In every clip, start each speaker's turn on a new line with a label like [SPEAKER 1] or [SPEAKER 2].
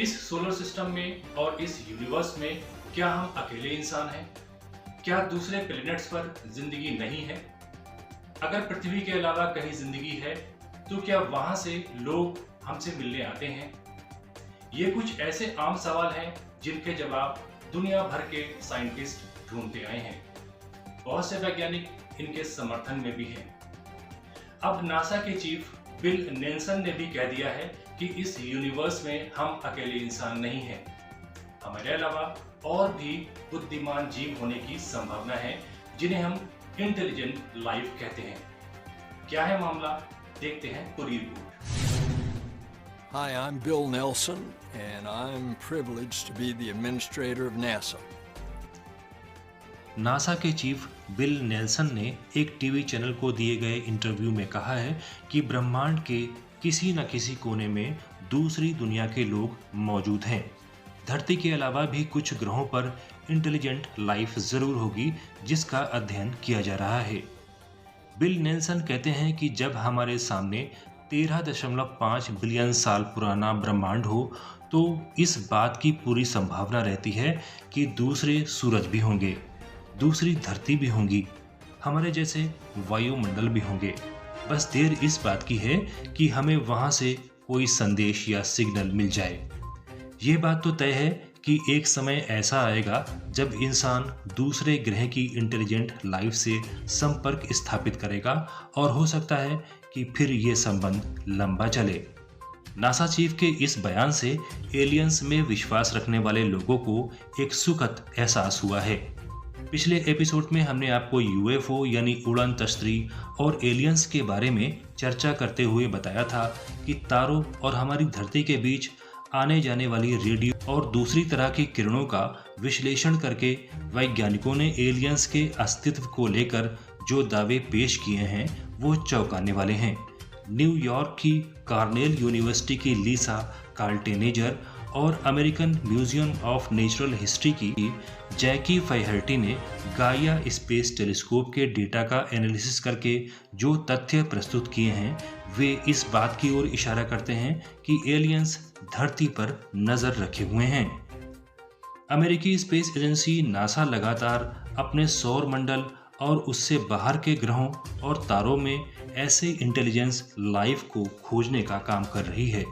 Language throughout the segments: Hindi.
[SPEAKER 1] इस सोलर सिस्टम में और इस यूनिवर्स में क्या हम अकेले इंसान हैं? क्या दूसरे प्लैनेट्स पर जिंदगी नहीं है? अगर पृथ्वी के अलावा कहीं जिंदगी है तो क्या वहां से लोग हमसे मिलने आते हैं? ये कुछ ऐसे आम सवाल हैं जिनके जवाब दुनिया भर के साइंटिस्ट ढूंढते आए हैं। बहुत से वैज्ञानिक इनके समर्थन में भी हैं। अब नासा के चीफ बिल नेल्सन ने भी कह दिया है कि इस यूनिवर्स में हम अकेले इंसान नहीं हैं। हमारे अलावा और भी बुद्धिमान जीव होने की संभावना है जिन्हें हम इंटेलिजेंट लाइफ कहते हैं। क्या है मामला, देखते हैं पूरी report.
[SPEAKER 2] Hi, I'm Bill Nelson, and I'm privileged to be the administrator of NASA.
[SPEAKER 3] NASA के चीफ बिल नेल्सन ने एक टीवी चैनल को दिए गए इंटरव्यू में कहा है कि ब्रह्मांड के किसी न किसी कोने में दूसरी दुनिया के लोग मौजूद हैं। धरती के अलावा भी कुछ ग्रहों पर इंटेलिजेंट लाइफ जरूर होगी जिसका अध्ययन किया जा रहा है। बिल नेल्सन कहते हैं कि जब हमारे सामने 13.5 बिलियन साल पुराना ब्रह्मांड हो तो इस बात की पूरी संभावना रहती है कि दूसरे सूरज भी होंगे, दूसरी धरती भी होंगी, हमारे जैसे वायुमंडल भी होंगे। बस देर इस बात की है कि हमें वहां से कोई संदेश या सिग्नल मिल जाए। ये बात तो तय है कि एक समय ऐसा आएगा जब इंसान दूसरे ग्रह की इंटेलिजेंट लाइफ से संपर्क स्थापित करेगा और हो सकता है कि फिर ये संबंध लंबा चले। नासा चीफ के इस बयान से एलियंस में विश्वास रखने वाले लोगों को एक सुखद एहसास हुआ है। पिछले एपिसोड में हमने आपको यूएफओ यानी उड़न तश्तरी और एलियंस के बारे में चर्चा करते हुए बताया था कि तारों और हमारी धरती के बीच आने जाने वाली रेडियो और दूसरी तरह की किरणों का विश्लेषण करके वैज्ञानिकों ने एलियंस के अस्तित्व को लेकर जो दावे पेश किए हैं वो चौंकाने वाले हैं। न्यूयॉर्क की कार्नेल यूनिवर्सिटी की लीसा कार्ल्टेनेजर और American museum of natural history की जैकी फाइहर्टी ने गाइया स्पेस टेलीस्कोप के डेटा का एनालिसिस करके जो तथ्य प्रस्तुत किए हैं वे इस बात की ओर इशारा करते हैं कि एलियंस धरती पर नजर रखे हुए हैं। अमेरिकी स्पेस एजेंसी नासा लगातार अपने सौर मंडल और उससे बाहर के ग्रहों और तारों में ऐसे इंटेलिजेंस लाइफ को खोजने का काम कर रही है।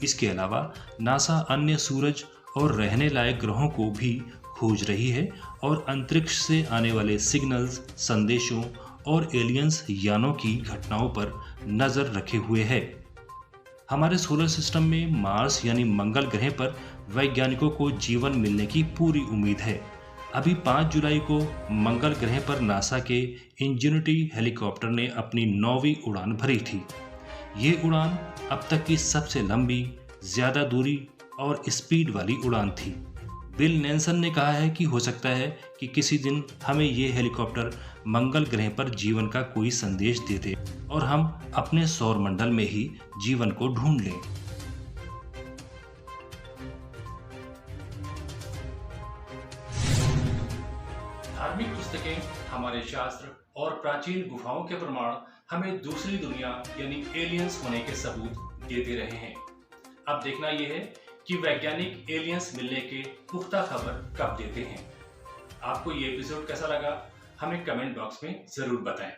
[SPEAKER 3] इसके अलावा नासा अन्य सूरज और रहने लायक ग्रहों को भी खोज रही है और अंतरिक्ष से आने वाले सिग्नल्स, संदेशों और एलियंस यानों की घटनाओं पर नजर रखे हुए है। हमारे सोलर सिस्टम में मार्स यानी मंगल ग्रह पर वैज्ञानिकों को जीवन मिलने की पूरी उम्मीद है। अभी 5 जुलाई को मंगल ग्रह पर नासा के इंजेन्युटी हेलीकॉप्टर ने अपनी 9वीं उड़ान भरी थी। ये उड़ान अब तक की सबसे लंबी, ज्यादा दूरी और स्पीड वाली उड़ान थी। बिल नेल्सन ने कहा है कि हो सकता है कि किसी दिन हमें ये हेलीकॉप्टर मंगल ग्रह पर जीवन का कोई संदेश दे दे और हम अपने सौर मंडल में ही जीवन को ढूंढ लें।
[SPEAKER 1] धार्मिक पुस्तकें, हमारे शास्त्र और प्राचीन गुफाओं के प्रमाण हमें दूसरी दुनिया यानी एलियंस होने के सबूत देते रहे हैं। अब देखना यह है कि वैज्ञानिक एलियंस मिलने के पुख्ता खबर कब देते हैं। आपको ये एपिसोड कैसा लगा हमें कमेंट बॉक्स में जरूर बताएं।